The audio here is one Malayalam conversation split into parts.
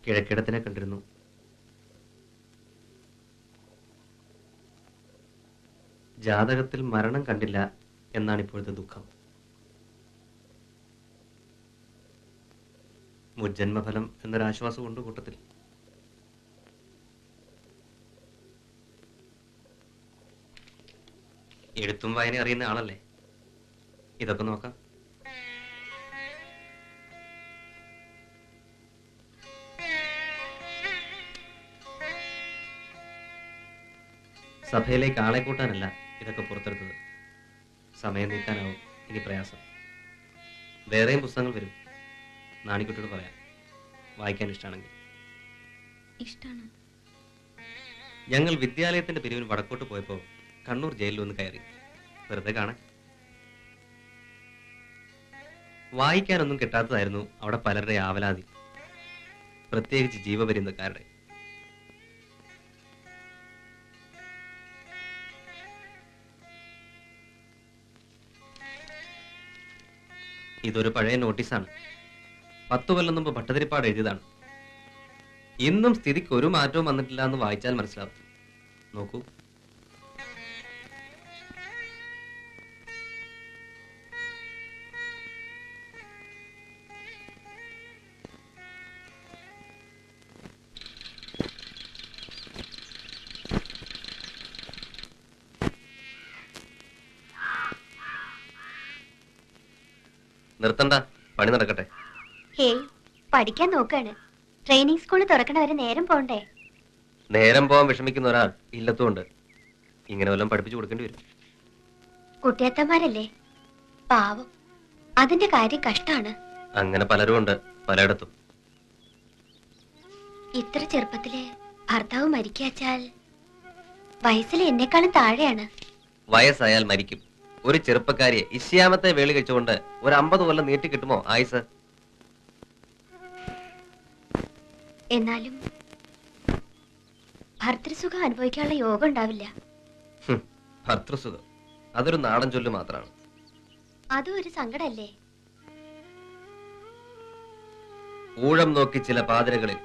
കിഴക്കിടത്തിനെ കണ്ടിരുന്നു. ജാതകത്തിൽ മരണം കണ്ടില്ല എന്നാണ് ഇപ്പോഴത്തെ ദുഃഖം. മുജ്ജന്മഫലം എന്നൊരാശ്വാസമുണ്ട് കൂട്ടത്തിൽ. എഴുത്തും വായന അറിയുന്ന ആളല്ലേ, ഇതൊക്കെ നോക്കാം. സഭയിലേക്ക് ആളെ കൂട്ടാനല്ല ഇതൊക്കെ പുറത്തെടുത്തത്. സമയം നീക്കാനാവും ഇനി പ്രയാസം. വേറെയും പുസ്തകങ്ങൾ വരും. നാണിക്കുട്ടിയോട് പറയാം, വായിക്കാൻ ഇഷ്ടമാണെങ്കിൽ. ഇഷ്ടമാണ്. ഞങ്ങൾ വിദ്യാലയത്തിന്റെ പിരിവിന് വടക്കോട്ട് പോയപ്പോൾ കണ്ണൂർ ജയിലിൽ ഒന്ന് കയറി, വെറുതെ കാണാൻ. വായിക്കാനൊന്നും കിട്ടാത്തതായിരുന്നു അവിടെ പലരുടെ ആവലാതി, പ്രത്യേകിച്ച് ജീവപര്യന്തക്കാരുടെ. ഇതൊരു പഴയ നോട്ടീസാണ്. 10 കൊല്ലം മുമ്പ് ഭട്ടതിരിപ്പാട് എഴുതിയതാണ്. ഇന്നും സ്ഥിതിക്ക് ഒരു മാറ്റവും വന്നിട്ടില്ല എന്ന് വായിച്ചാൽ മനസ്സിലാവും. നോക്കൂ. നിർത്തണ്ട, പണി നടക്കട്ടെ. ഹേയ്, പഠിക്കാൻ നോക്കാണ്. ട്രെയിനിങ് സ്കൂൾ തുറക്കണ വരെ നേരം പോണ്ടേ? നേരം പോവാൻ വിഷമിക്കുന്ന ഒരാൾ ഇല്ലത്തുകൊണ്ട് ഇങ്ങനെ വല്ലതും പഠിപ്പിച്ചു കൊടുക്കേണ്ടി വരും. കുട്ടിയത്തന്മാരല്ലേ, പാവം. അതിന്റെ കാര്യം കഷ്ടാണ്. അങ്ങനെ പലരും ഉണ്ട് പലയിടത്തും. ഇത്ര ചെറുപ്പത്തില് ഭർത്താവ് മരിക്കാച്ചാൽ വയസ്സിൽ എന്നെക്കാളും താഴെയാണ്. വയസ്സായാൽ മരിക്കും. ഒരു ചെറുപ്പക്കാരിയെ ഇശ്യാമത്തെ വേളി കഴിച്ചുകൊണ്ട് ഒരു 50 കൊല്ലം നീട്ടി കിട്ടുമോ ആയുസ്? എന്നാലും ഭർത്തൃസുഖം അനുഭവിക്കാനുള്ള യോഗം ഉണ്ടാവില്ല. ഭർത്തൃസുഖം അതൊരു നാടൻ ചൊല്ല് മാത്രമാണ്. അതും ഒരു സങ്കടല്ലേ? ഊഴം നോക്കി ചില പാതിരകളിൽ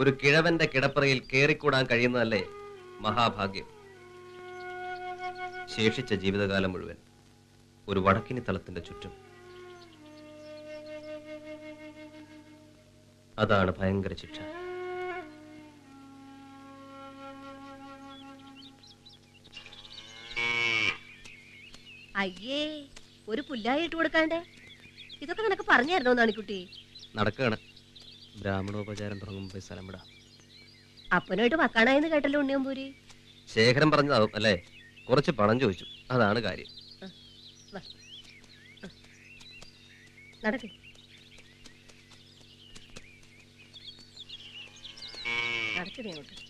ഒരു കിഴവന്റെ കിടപ്പറയിൽ കേറിക്കൂടാൻ കഴിയുന്നതല്ലേ മഹാഭാഗ്യം. ശേഷിച്ച ജീവിതകാലം മുഴുവൻ ഒരു വടക്കിനി തളത്തിന്റെ ചുറ്റും. അതാണ് ഭയങ്കര ശിക്ഷ. അയ്യേ, ഒരു പുല്ലായി ഇട്ട് കൊടുക്കാണ്ടേ? ഇതൊക്കെ നിനക്ക് പറഞ്ഞായിരുന്നോ നാണിക്കുട്ടി? നടക്കുകയാണ്. ബ്രാഹ്മണോപചാരം തുടങ്ങുമ്പോ സ്ഥലം വിടാം. അപ്പനായിട്ട് വക്കാണായെന്ന് കേട്ടല്ലോ ഉണ്ണിയമ്പൂരി. ശേഖരൻ പറഞ്ഞതാവും അല്ലേ? കുറച്ച് പണം ചോദിച്ചു, അതാണ് കാര്യം. നടക്ക്.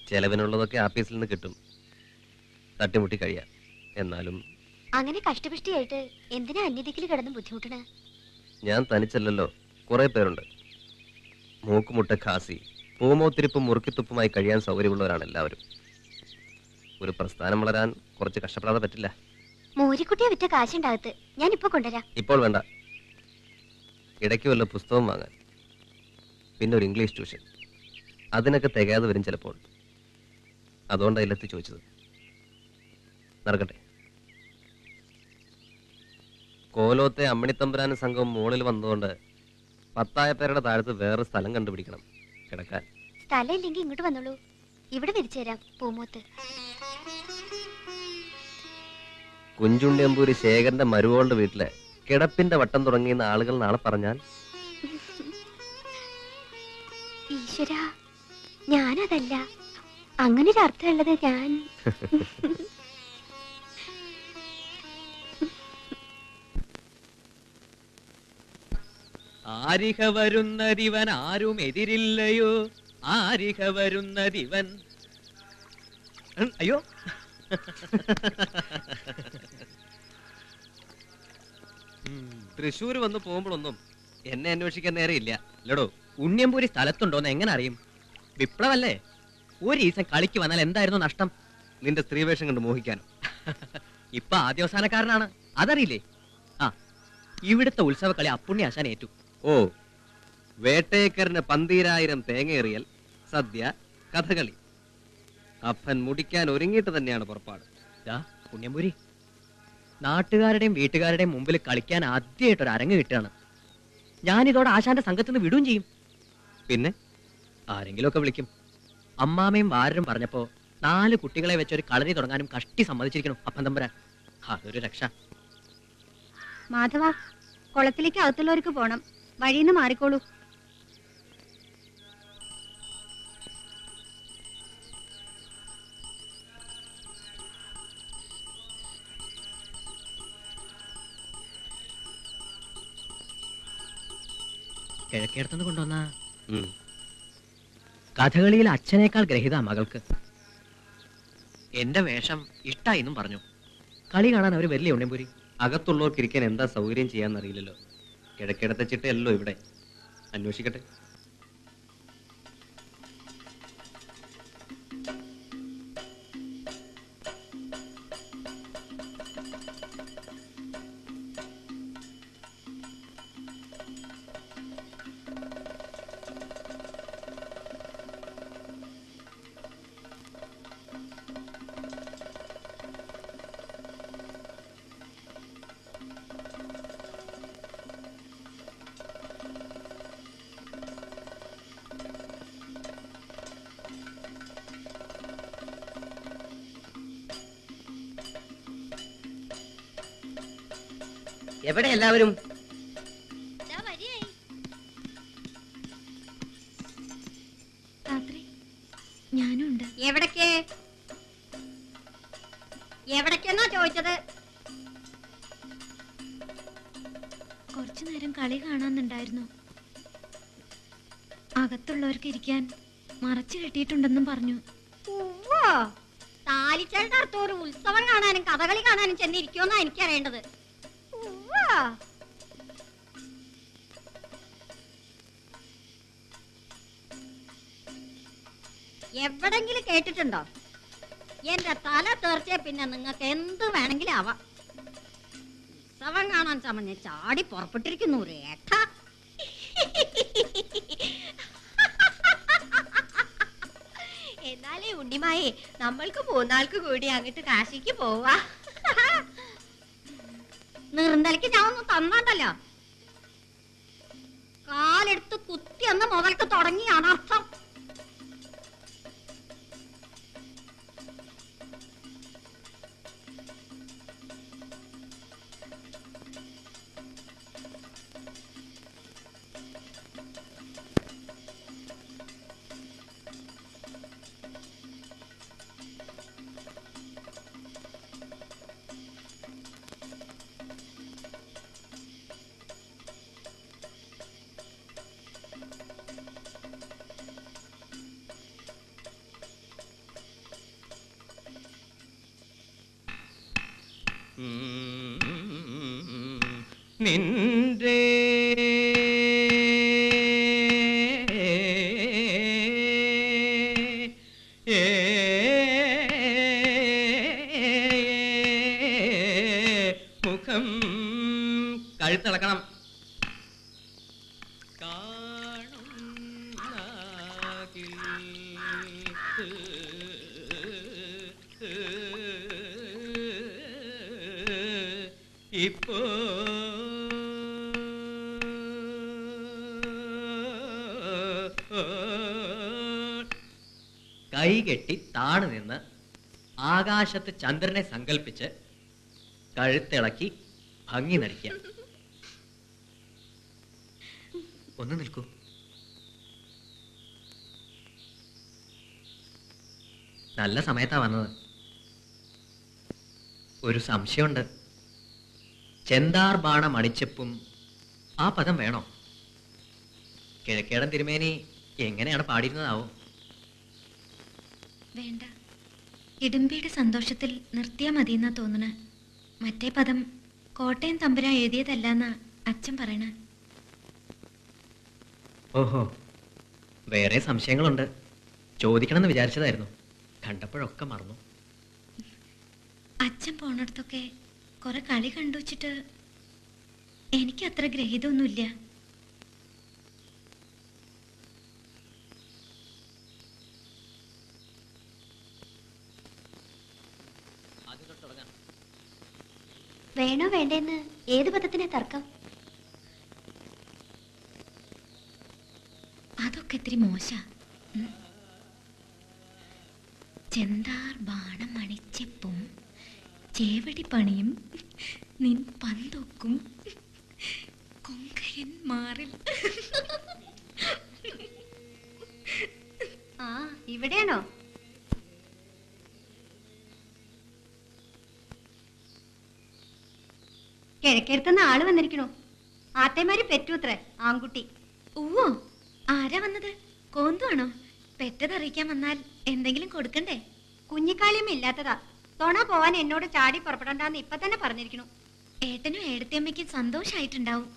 ചെലവിനുള്ളതൊക്കെ ആഫീസിൽ നിന്ന് കിട്ടും. തട്ടിമുട്ടി കഴിയാം. എന്നാലും അങ്ങനെ കഷ്ടപിഷ്ടിയായിട്ട് എന്തിനാ അന്യദിക്കിൽ കിടന്ന് ബുദ്ധിമുട്ടണ? ഞാൻ തനിച്ചല്ലല്ലോ, കുറെ പേരുണ്ട്. മൂക്കുമുട്ട ഖാസി, പൂമോത്തിരിപ്പും മുറുക്കിത്തുപ്പുമായി കഴിയാൻ സൗകര്യമുള്ളവരാണ് എല്ലാവരും. ഒരു പ്രസ്ഥാനം വളരാൻ കുറച്ച് കഷ്ടപ്പെടാതെ പറ്റില്ല. മൂരിക്കുട്ടിയെ വിറ്റ കാശുണ്ടാകത്ത് ഞാൻ ഇപ്പൊ കൊണ്ടുവരാം. ഇപ്പോൾ വേണ്ട. ഇടയ്ക്ക് വല്ല പുസ്തകം വാങ്ങാൻ, പിന്നെ ഒരു ഇംഗ്ലീഷ് ട്യൂഷൻ, അതിനൊക്കെ തികയാതെ വരും ചിലപ്പോൾ. അതുകൊണ്ടാണ് ഇല്ലെത്തി ചോദിച്ചത്. നടക്കട്ടെ. കോലോത്തെ അമ്മിണിത്തമ്പുരാൻ സംഘം മുകളിൽ വന്നതുകൊണ്ട് 10 പേരുടെ താഴത്ത് വേറെ സ്ഥലം കണ്ടുപിടിക്കണം കിടക്കാൻ. സ്ഥലം ഇല്ലെങ്കിൽ ഇങ്ങോട്ട് വന്നോളൂ, ഇവിടെ വിരിച്ചു തരാം. പൂമോത്ത് കുഞ്ചുണ്ടിയമ്പൂരി ശേഖരന്റെ മരുവോളുടെ വീട്ടില് കിടപ്പിന്റെ വട്ടം തുടങ്ങിയെന്ന് ആളുകൾ നാളെ പറഞ്ഞാൽ? ഈശ്വര, ഞാനതല്ല. അങ്ങനെ ഒരു അർത്ഥമുള്ളത് ഞാൻ. ആരിക വരുന്നതിവൻ ആരും എതിരില്ലയോ, ആരിക വരുന്നതിവൻ. അയ്യോ, തൃശ്ശൂര് വന്ന് പോകുമ്പോഴൊന്നും എന്നെ അന്വേഷിക്കാൻ നേരെയില്ല ലഡോ. ഉണ്ണിയമ്പൂരി സ്ഥലത്തുണ്ടോന്ന് എങ്ങനെ അറിയും? വിപ്ലവല്ലേ? ഒരു ഈസം കളിക്ക് വന്നാൽ എന്തായിരുന്നു നഷ്ടം? നിന്റെ സ്ത്രീവേഷം കണ്ട് മോഹിക്കാനോ? ഇപ്പൊ ആദ്യവസാനക്കാരനാണ്, അതറിയില്ലേ? ആ, ഇവിടുത്തെ ഉത്സവ കളി അപ്പുണ്ണി ആശാൻ ഏറ്റു. ഓ, വേട്ടേക്കറിന് 12,000 തേങ്ങ എറിയൽ സദ്യ, കഥകളി. അപ്പൻ മുടിക്കാൻ ഒരുങ്ങിയിട്ട് തന്നെയാണ് പുറപ്പാട്. പുണ്യംപുരി, നാട്ടുകാരുടെയും വീട്ടുകാരുടെയും മുമ്പിൽ കളിക്കാൻ ആദ്യമായിട്ടൊരു അരങ്ങ് കിട്ടുകയാണ്. ഞാനിതോടെ ആശാന്റെ സംഘത്തിൽ നിന്ന് വിടുകയും ചെയ്യും. പിന്നെ ആരെങ്കിലുമൊക്കെ വിളിക്കും. അമ്മാമയും വാരരും പറഞ്ഞപ്പോ 4 കുട്ടികളെ വെച്ചൊരു കളരി തുടങ്ങാനും കഷ്ടി സമ്മതിച്ചിരിക്കണം അപ്പൻ തമ്പുരാൻ. അതൊരു രക്ഷ. മാധവ, കുളത്തിലേക്ക് അകത്തുള്ളവർക്ക് പോണം. വഴിന്ന് മാറിക്കോളൂ. കിഴക്കേടത്തുനിന്ന് കൊണ്ടുവന്ന ഉം. കഥകളിയിൽ അച്ഛനേക്കാൾ ഗ്രഹിത മകൾക്ക്. എന്റെ വേഷം ഇഷ്ടായിന്നും പറഞ്ഞു. കളി കാണാൻ അവര് വരില്ലേ ഉണ്ണമ്പൂരി? അകത്തുള്ളവർക്ക് ഇരിക്കാൻ എന്താ സൗകര്യം ചെയ്യാന്നറിയില്ലല്ലോ. കിഴക്കിടത്തെ ചിട്ടയല്ലോ ഇവിടെ. അന്വേഷിക്കട്ടെ. എവിടെ എല്ലാവരും? ഞാനുണ്ട്. എവിടേക്കെന്നാ ചോദിച്ചത്? കുറച്ചു നേരം കളി കാണാന്നുണ്ടായിരുന്നു. അകത്തുള്ളവർക്ക് ഇരിക്കാൻ മറച്ചു കെട്ടിയിട്ടുണ്ടെന്നും പറഞ്ഞു. താലിച്ചേട്ടടുത്ത് ഒരു ഉത്സവം കാണാനും കഥകളി കാണാനും ചെന്നിരിക്കുമെന്നാ എനിക്കറിയേണ്ടത്. എവിടെങ്കിലും കേട്ടിട്ടുണ്ടോ? എന്റെ തല തീർച്ചയെ പിന്നെ നിങ്ങൾക്ക് എന്ത് വേണമെങ്കിലും ആവാം. ഉത്സവം കാണാൻ ചമഞ്ഞ് ചാടി പുറപ്പെട്ടിരിക്കുന്നു രേഖ. എന്നാലേ ഉണ്ണിമായേ, നമ്മൾക്ക് 3 ആൾക്ക് കൂടി അങ്ങോട്ട് കാശിക്ക് പോവാ. നിർന്തലയ്ക്ക് ഞാൻ ഒന്ന് തന്നാണ്ടല്ലോ. കാലെടുത്ത് കുത്തി എന്ന് മുതൽക്ക് തുടങ്ങി അനർത്ഥം. നിന്റെ മുഖം കഴുത്തിളക്കണം. ഇപ്പോ കൈകെട്ടി താണു നിന്ന് ആകാശത്ത് ചന്ദ്രനെ സങ്കല്പിച്ച് കഴുത്തിളക്കി ഭംഗി നടിക്കുക. ഒന്ന് നിൽക്കൂ. നല്ല സമയത്താ വന്നത്. ഒരു സംശയമുണ്ട്. ചെന്താർ ബാണ മണിച്ചെപ്പും ആ പദം വേണോ? കിഴക്കേടൻ തിരുമേനി എങ്ങനെയാണ് പാടിയിരുന്നതാവോ? വേണ്ട, ഇടുമ്പിയുടെ സന്തോഷത്തിൽ നിർത്തിയാ മതിയെന്നാ തോന്നണ. മറ്റേ പദം കോട്ടയം തമ്പുരാൻ എഴുതിയതല്ലെന്നാ അച്ഛൻ പറയണ. ഓഹോ, വേറെ സംശയങ്ങളുണ്ട്. ചോദിക്കണമെന്ന് വിചാരിച്ചതായിരുന്നു. കണ്ടപ്പോഴൊക്കെ മറന്നു. അച്ഛൻ പോണടത്തൊക്കെ കുറെ കളി കണ്ടു വച്ചിട്ട് എനിക്ക് അത്ര ഗ്രഹിതൊന്നുമില്ല. വേണോ വേണ്ടെന്ന് ഏത് പദത്തിനെ തർക്കം? അതൊക്കെ ഇത്തിരി മോശ. ചെന്താർ ബാണം അണിച്ചെപ്പും ചേവടി പണിയും നിൻ പന്തൊക്കും കൊങ്കയൻ മാറിൽ. ആ ഇവിടെയാണോ? കിഴക്കേർത്തുന്ന ആള് വന്നിരിക്കണോ? ആത്തേമാര് പെറ്റുത്രേ ആൺകുട്ടി. ഓ, ആരാ വന്നത്? കോന്തുവാണോ? പെറ്റതറിയിക്കാൻ വന്നാൽ എന്തെങ്കിലും കൊടുക്കണ്ടേ? കുഞ്ഞിക്കാളിയും ഇല്ലാത്തതാ. തൊണ പോവാൻ എന്നോട് ചാടി പുറപ്പെടണ്ടെന്ന് ഇപ്പൊ തന്നെ പറഞ്ഞിരിക്കണു. ഏട്ടനും ഏടത്തിയമ്മയ്ക്കും സന്തോഷായിട്ടുണ്ടാവും.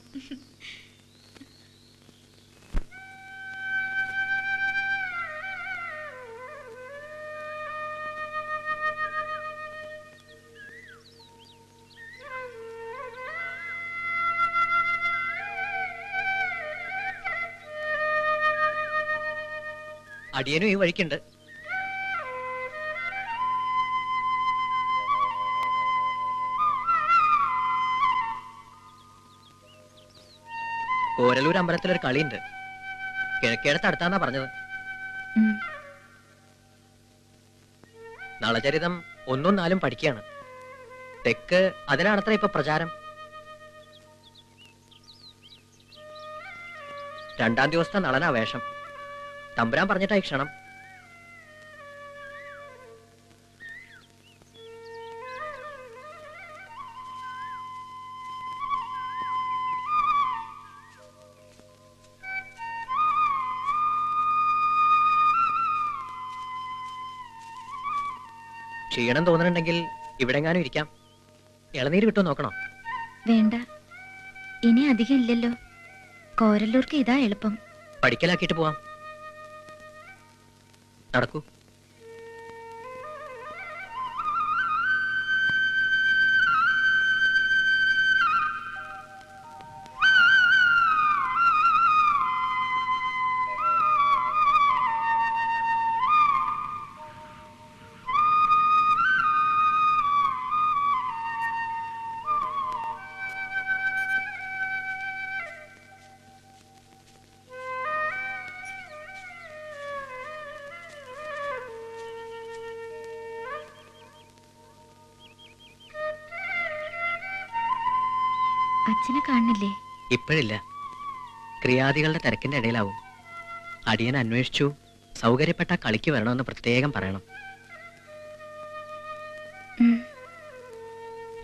അടിയനും ഈ വഴിക്കുണ്ട്. കോരലൂർ അമ്പലത്തിലൊരു കളിയുണ്ട്. കിഴക്കേടത്ത് അടുത്താന്നാ പറഞ്ഞത്. നളചരിതം 1ഉം 4ഉം പഠിക്കുകയാണ്. തെക്ക് അതിനാണത്ര ഇപ്പൊ പ്രചാരം. 2ാം ദിവസത്തെ നളനാ വേഷം. തമ്പുരാൻ പറഞ്ഞിട്ടായി ക്ഷണം. ക്ഷീണം തോന്നുന്നുണ്ടെങ്കിൽ ഇവിടെങ്ങാനും ഇരിക്കാം. ഇളനീര് കിട്ടുമോ നോക്കണോ? വേണ്ട, ഇനി അധികം ഇല്ലല്ലോ. കോരല്ലൂർക്ക് ഇതാ എളുപ്പം. പഠിക്കലാക്കിയിട്ട് പോവാം. നടക്കൂ. അച്ഛനെ കാണുന്നില്ലേ? ഇപ്പോഴില്ല, ക്രിയാദികളുടെ തിരക്കിന്റെ ഇടയിലാവും. അടിയൻ അന്വേഷിച്ചു. സൗകര്യപ്പെട്ട കളിക്ക് വരണമെന്ന് പ്രത്യേകം പറയണം.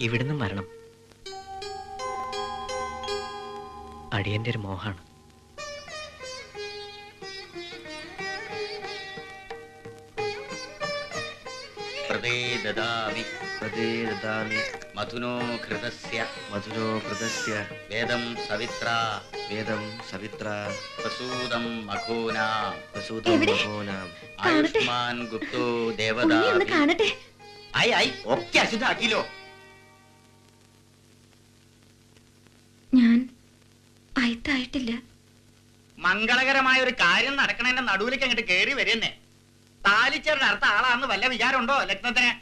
ഇവിടുന്നും വരണം. അടിയന്റെ ഒരു മോഹാണ്. പ്രദേ മധുനോ ഘൃതസ്യ വേദം സവിത്ര പ്രസൂതം മഘോനാം ആയുഷ്മാൻ ഗുപ്തോ ദേവദാ കാണട്ടെ. ഒക്കെ അശുദ്ധാക്കിലോ. ഞാൻ അയത്തായിട്ടില്ല. മംഗളകരമായ ഒരു കാര്യം നടക്കണതിന്റെ നടുവിലേക്ക് അങ്ങോട്ട് കേറി വരുന്നേ. താലിച്ചേരുടെ അടുത്ത ആളാന്ന് വല്ല വിചാരമുണ്ടോ ലഗ്നത്തിന്?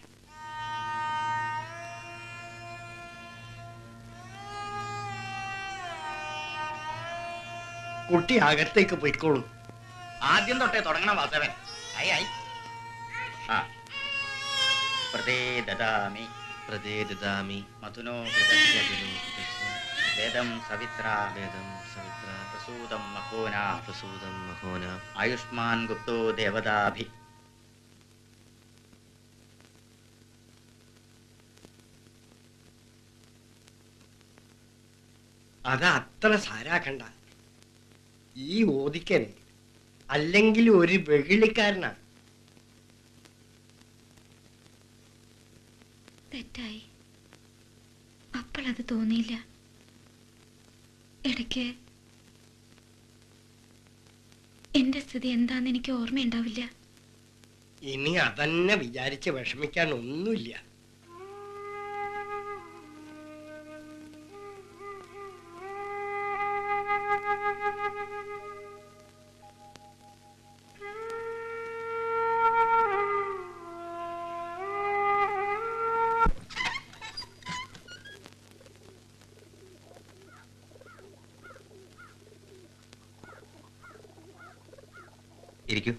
കുട്ടി അകത്തേക്ക് പോയിക്കോളൂ. ആദ്യം തൊട്ടേ തുടങ്ങണം വാസവൻ. പ്രദേ ദദാമി മധുനോ വേദം സവിത്ര പ്രസൂതം മഹോന ആയുഷ്മാൻ ഗുപ്തോ ദേവദാഭി. അത് അത്ര സാരാക്കണ്ട. ഈ ഓദിക്കൻ അല്ലെങ്കിൽ ഒരു വെകിളിക്കാരനാ. തെറ്റായി. അപ്പോഴത് തോന്നിയില്ല. ഇടയ്ക്ക് എന്റെ സ്ഥിതി എന്താന്ന് എനിക്ക് ഓർമ്മയുണ്ടാവില്ല. ഇനി അതന്നെ വിചാരിച്ച് വിഷമിക്കാൻ ഒന്നുമില്ല. ഇരിക്കൂ.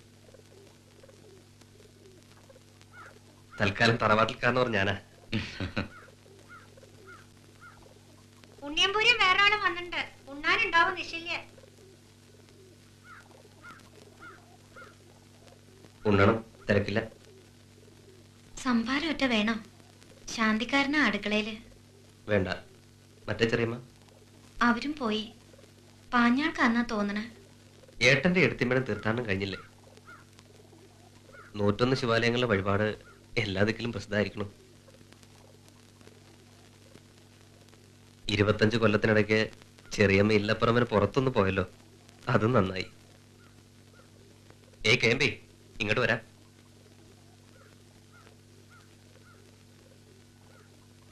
തൽക്കാലം തറവാട്ടിൽക്കാരനവർ ഞാനാ. ഉണ്ണിയമ്പൂരിയും വേറെ ആളും വന്നിട്ടുണ്ട്. ഉണ്ണാനുണ്ടാവും നിശ്ചല്യ. ഉണ്ണണം, തിരക്കില്ല. സംഭാരം ഒറ്റ വേണോ? ശാന്തിക്കാരനാ അടുക്കളയില്. വേണ്ട. മറ്റേ ചെറിയമ്മ അവരും പോയി. പാഞ്ഞാൾക്കാന്നാ തോന്നണ. ഏട്ടന്റെ എടുത്തിമ്മയുടെ തീർത്ഥാടനം കഴിഞ്ഞില്ലേ? 101 ശിവാലയങ്ങളിലെ വഴിപാട് എല്ലാ ദിക്കിലും പ്രസിദ്ധമായിരിക്കണം. 25 കൊല്ലത്തിനിടയ്ക്ക് ചെറിയമ്മ ഇല്ലപ്പുറമിന് പുറത്തൊന്ന് പോയല്ലോ, അതും നന്നായി. കേമ്പി, ഇങ്ങോട്ട് വരാം.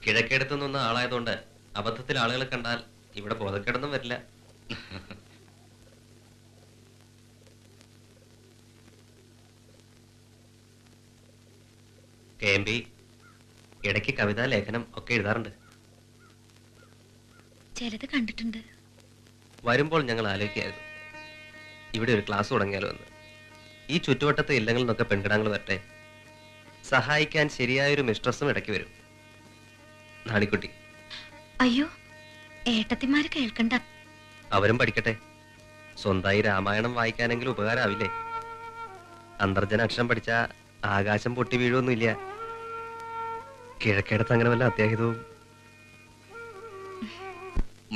കിഴക്കേടത്തു നിന്ന ആളായതുകൊണ്ട് അബദ്ധത്തിൽ ആളുകളെ കണ്ടാൽ ഇവിടെ ബോധക്കേടൊന്നും വരില്ല. കേമ്പി ഇടയ്ക്ക് കവിതാ ലേഖനം ഒക്കെ എഴുതാറുണ്ട്. ചിലത് കണ്ടിട്ടുണ്ട്. വരുമ്പോൾ ഞങ്ങൾ ആലോചിക്കായിരുന്നു ഇവിടെ ഒരു ക്ലാസ് തുടങ്ങിയാലോ എന്ന്. ഈ ചുറ്റുവട്ടത്തെ ഇല്ലങ്ങളിൽ നിന്നൊക്കെ പെൺകിടാങ്ങൾ വരട്ടെ, സഹായിക്കാൻ ശരിയായൊരു മിസ്ട്രസും ഇടയ്ക്ക് വരും. നാണിക്കുട്ടി. അയ്യോ, ഏട്ടത്തിമാര് കേൾക്കണ്ട. അവരും പഠിക്കട്ടെ. സ്വന്തമായി രാമായണം വായിക്കാനെങ്കിലും ഉപകാരമാവില്ലേ? അന്തർജന അക്ഷരം പഠിച്ച ആകാശം പൊട്ടി വീഴുമൊന്നുമില്ല. കിഴക്കേടത്ത് അങ്ങനെ വല്ല അത്യാഹിതവും.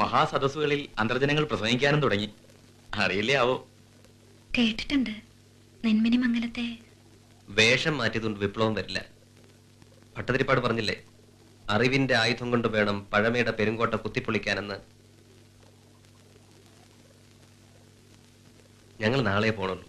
മഹാസദസ്സുകളിൽ അന്തർജനങ്ങൾ പ്രസംഗിക്കാനും തുടങ്ങി. അറിയില്ലേ ആവോ? കേട്ടിട്ടുണ്ട്. നെന്മിനി മംഗലത്തെ വേഷം മാറ്റിയതുകൊണ്ട് വിപ്ലവം വരില്ല. ഭട്ടതിരിപ്പാട് പറഞ്ഞില്ലേ, അറിവിന്റെ ആയുധം കൊണ്ട് വേണം പഴമയുടെ പെരുങ്കോട്ട കുത്തിപ്പൊളിക്കാനെന്ന്. ഞങ്ങൾ നാളെ പോണുള്ളൂ.